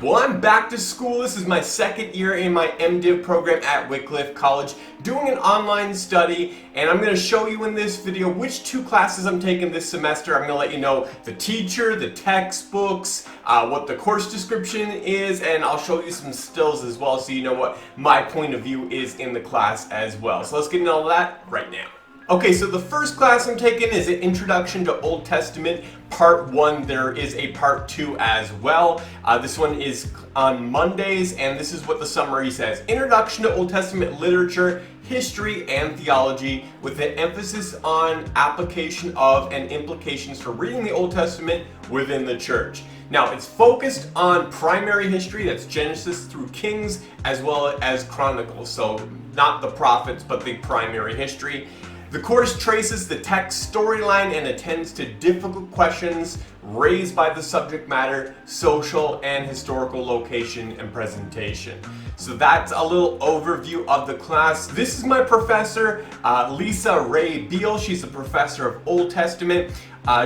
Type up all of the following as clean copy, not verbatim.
Well, I'm back to school. This is my second year in my MDiv program at Wycliffe College, doing an online study, and I'm going to show you in this video which two classes I'm taking this semester. I'm going to let you know the teacher, the textbooks, what the course description is, and I'll show you some stills as well so you know what my point of view is in the class as well. So let's get into all that right now. Okay, so the first class I'm taking is an Introduction to Old Testament, Part 1. There is a Part 2 as well. This one is on Mondays, and this is what the summary says. Introduction to Old Testament Literature, History, and Theology, with an emphasis on application of and implications for reading the Old Testament within the church. Now, it's focused on primary history, that's Genesis through Kings, as well as Chronicles, so not the prophets, but the primary history. The course traces the text storyline and attends to difficult questions raised by the subject matter, social and historical location and presentation. So that's a little overview of the class. This is my professor, Lisa Ray Beal. She's a professor of Old Testament.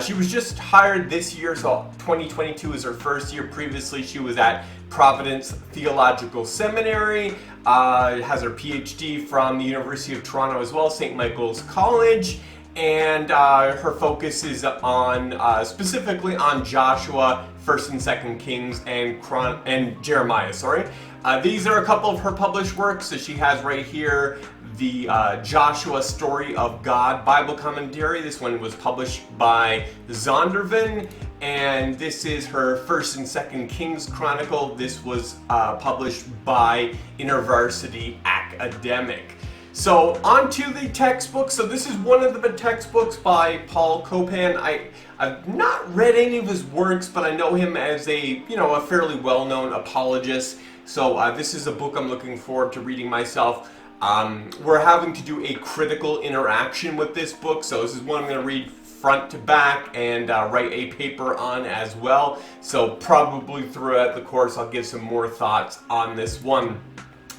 She was just hired this year, so 2022 is her first year. Previously, she was at Providence Theological Seminary, has her PhD from the University of Toronto as well, St. Michael's College, and her focus is on specifically on Joshua, 1st and 2nd Kings, and Jeremiah. These are a couple of her published works that she has right here. The Joshua Story of God Bible Commentary. This one was published by Zondervan, and this is her 1st and 2nd Kings Chronicle. This was published by InterVarsity Academic. So on to the textbook. So this is one of the textbooks by Paul Copan. I've not read any of his works, but I know him as a fairly well-known apologist. So this is a book I'm looking forward to reading myself. We're having to do a critical interaction with this book, so this is one I'm going to read front to back and write a paper on as well. So probably throughout the course I'll give some more thoughts on this one.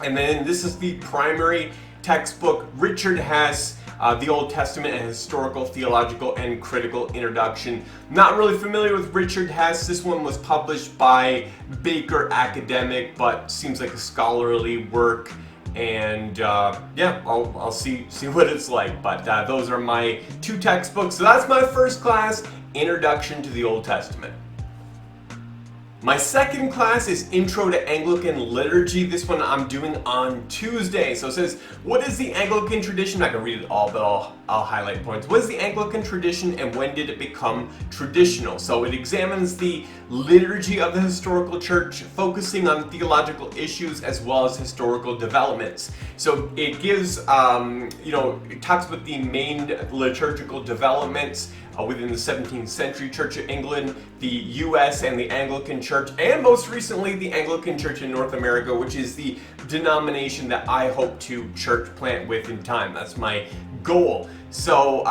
And then this is the primary textbook, Richard Hess, the Old Testament, and Historical, Theological, and Critical Introduction. Not really familiar with Richard Hess. This one was published by Baker Academic, but seems like a scholarly work. And yeah, I'll see what it's like. But those are my two textbooks. So that's my first class, Introduction to the Old Testament. My second class is Intro to Anglican Liturgy. This one I'm doing on Tuesday. So it says, what is the Anglican tradition? I can read it all, but I'll highlight points. What is the Anglican tradition and when did it become traditional? So it examines the liturgy of the historical church, focusing on theological issues as well as historical developments. So it gives, it talks about the main liturgical developments within the 17th century Church of England, the U.S. and the Anglican Church, and most recently the Anglican Church in North America, which is the denomination that I hope to church plant with in time. That's my goal. So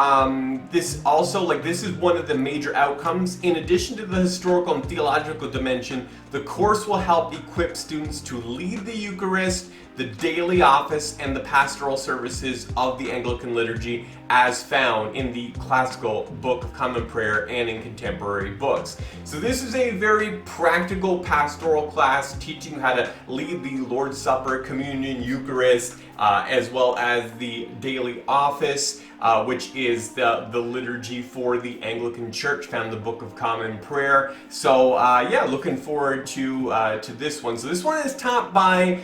this is one of the major outcomes. In addition to the historical and theological dimension, the course will help equip students to lead the Eucharist, the daily office, and the pastoral services of the Anglican liturgy as found in the classical Book of Common Prayer and in contemporary books. So this is a very practical pastoral class teaching you how to lead the Lord's Supper, Communion, Eucharist, as well as the daily office, which is the liturgy for the Anglican Church found in the Book of Common Prayer. So yeah, looking forward to this one. So this one is taught by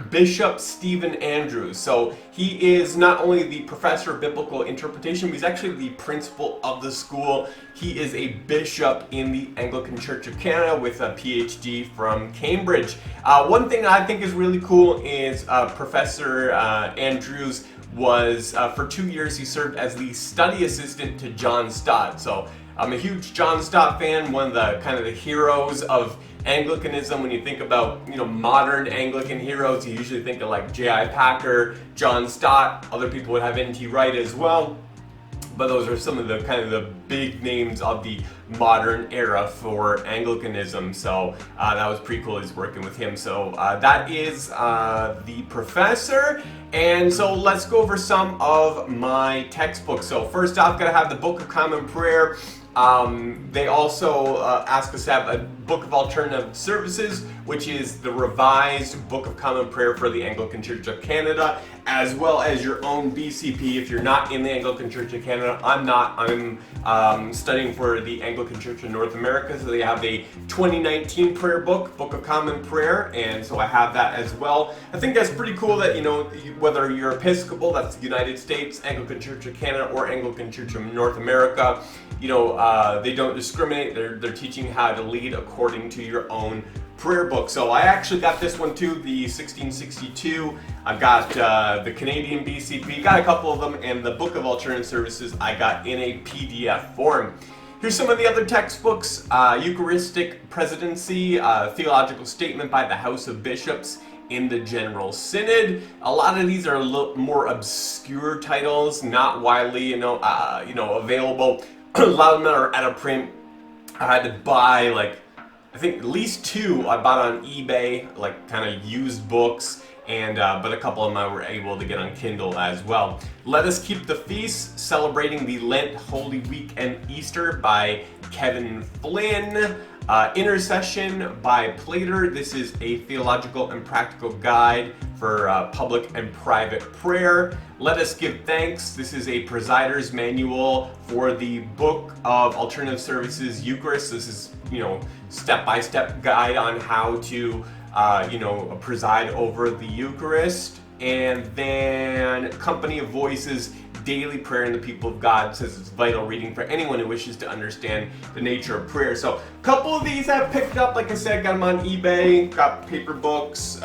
Bishop Stephen Andrews. So he is not only the professor of biblical interpretation, but he's actually the principal of the school. He is a bishop in the Anglican Church of Canada with a PhD from Cambridge. One thing I think is really cool is Professor Andrews was, for 2 years, he served as the study assistant to John Stott. So I'm a huge John Stott fan, one of the kind of the heroes of Anglicanism. When you think about modern Anglican heroes, you usually think of like J.I. Packer, John Stott. Other people would have N.T. Wright as well. But those are some of the kind of the big names of the modern era for Anglicanism. So that was pretty cool. He's working with him. So that is the professor. And so let's go over some of my textbooks. So first off, gonna have the Book of Common Prayer. They also ask us to have a Book of Alternative Services, which is the revised Book of Common Prayer for the Anglican Church of Canada, as well as your own BCP. If you're not in the Anglican Church of Canada, I'm not. I'm studying for the Anglican Church of North America, so they have a 2019 prayer book, Book of Common Prayer, and so I have that as well. I think that's pretty cool that, you know, whether you're Episcopal, that's the United States, Anglican Church of Canada, or Anglican Church of North America, you know, they don't discriminate. They're teaching how to lead according to your own prayer book. So I actually got this one too, the 1662. I got the Canadian BCP, got a couple of them, and the Book of Alternative Services I got in a PDF form. Here's some of the other textbooks. Eucharistic Presidency, Theological Statement by the House of Bishops in the General Synod. A lot of these are a little more obscure titles, not widely, available. A lot of them are out of print. I had to buy, like, I think at least two I bought on eBay, like kind of used books, and but a couple of them I were able to get on Kindle as well. Let Us Keep the Feast, Celebrating the Lent, Holy Week, and Easter by Kevin Flynn. Intercession by Plater. This is a theological and practical guide for public and private prayer. Let Us Give Thanks. This is a presider's manual for the Book of Alternative Services Eucharist. This is, you know, step-by-step guide on how to, preside over the Eucharist. And then Company of Voices, Daily Prayer in the People of God. It says it's vital reading for anyone who wishes to understand the nature of prayer. So a couple of these I've picked up, like I said, got them on eBay, got paper books,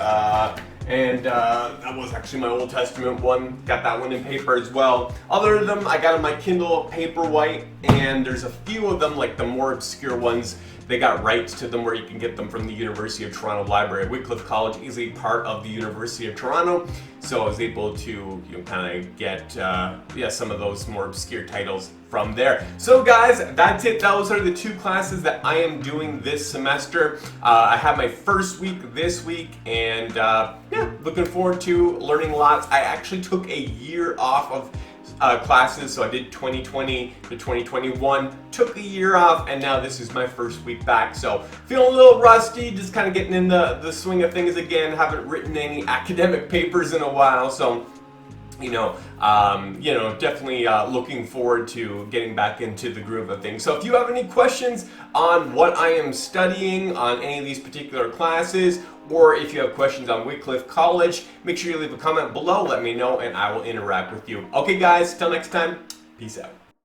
and that was actually my Old Testament one. Got that one in paper as well. Other of them I got on my Kindle Paperwhite, and there's a few of them, like the more obscure ones, they got rights to them where you can get them from the University of Toronto Library. Wycliffe College is a part of the University of Toronto, so I was able to kind of get some of those more obscure titles from there. So guys, that's it. Those are the two classes that I am doing this semester. I have my first week this week, and looking forward to learning lots. I actually took a year off of classes, so I did 2020 to 2021, took a year off, and now this is my first week back. So feeling a little rusty, just kind of getting in the swing of things again. Haven't written any academic papers in a while, so definitely looking forward to getting back into the groove of things. So if you have any questions on what I am studying on any of these particular classes, or if you have questions on Wycliffe College, make sure you leave a comment below, let me know, and I will interact with you. Okay guys, till next time, peace out.